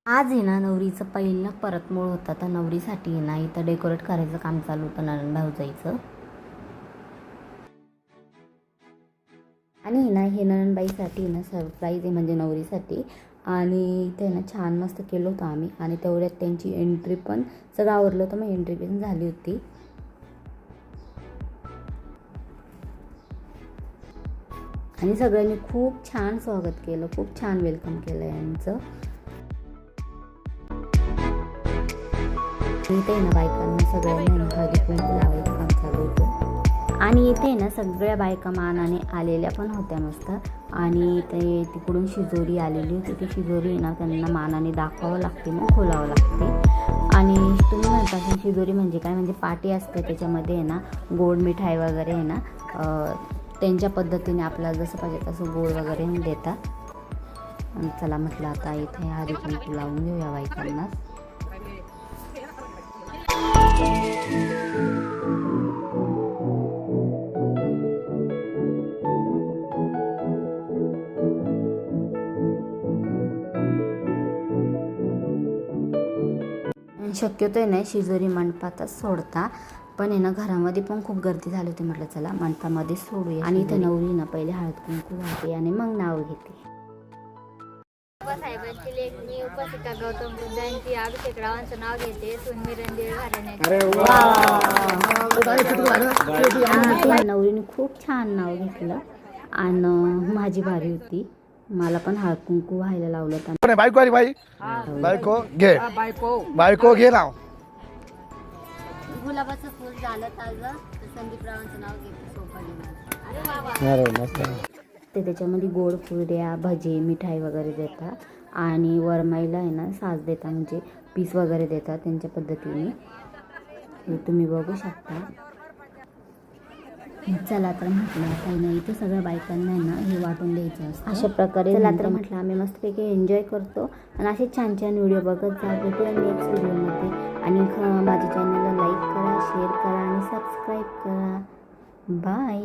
आज आहे ना नवरीचं पहिलं परतमूळ होता, तर नवरीसाठी आहे ना इथं डेकोरेट करायचं काम चालू होतं नणंद भाऊजाईचं. आणि ना हे नणंदबाईसाठी ना सरप्राईज आहे, म्हणजे नवरीसाठी. आणि इथे ना छान मस्त केलं होतं आम्ही, आणि तेवढ्यात त्यांची एंट्री पण सगळं आवरलं होतं, मग एंट्री पण झाली होती. आणि सगळ्यांनी खूप छान स्वागत केलं, खूप छान वेलकम केलं यांचं. इथे ना बायकांना सगळ्यांना हळदी कुंकू लावायचं काम चालू होतं. आणि इथे ना सगळ्या बायका मानाने आलेल्या पण होत्या मस्त. आणि ते तिकडून शिजोरी आलेली होती, ती शिजोरी ना त्यांना मानाने दाखवावं लागते, मग खोलावं लागते. आणि तुम्ही म्हणता की शिजोरी म्हणजे काय, म्हणजे पाटी असते, त्याच्यामध्ये आहे ना गोड मिठाई वगैरे आहे ना त्यांच्या पद्धतीने आपल्याला जसं पाहिजे तसं गोड वगैरे देतात. चला म्हटलं आता इथे हळदी कुंकू लावून घेऊया बायकांना. शक्यतो आहे ना शिजोरी मंडपातच सोडता, पण आहे ना घरामध्ये पण खूप गर्दी झाली होती, म्हटलं चला मंडपामध्ये सोडूया. आणि इथं नवरी ना पहिले हळद कुंकू घालते आणि मग नाव घेते. साहेबांची लेखनी उपासिका गौतम बुद्धांची अभिषेक रावांचं नाव घेते. सुनमिरंदेव घराण्याची. नवरीने खूप छान नाव घेतलं आणि माझी भारी होती. मला पण हळद कुंकू व्हायला लावलं होतं. बायको आली, बायको घे, बायको घे नाव. गुलाबाचं फूल झालं ताजं, संदीप रावांचं नाव घेते सोपाली. ते त्याच्यामध्ये गोड पुऱ्या, भजे, मिठाई वगैरे देतात. आणि वरमाईला आहे ना साज देतात, म्हणजे पीस वगैरे देतात त्यांच्या पद्धतीने. हे तुम्ही बघू शकता. चला तर म्हटलं काही नाही, इथे सगळ्या बायकांना आहे ना हे वाटून द्यायचं असतं अशा प्रकारे. चला तर म्हटलं आम्ही मस्तपैकी एन्जॉय करतो आणि असे छान छान व्हिडिओ बघत जा. भेटूया नेक्स्ट व्हिडिओमध्ये. आणि माझ्या चॅनलला लाईक करा, शेअर करा आणि सबस्क्राईब करा. बाय.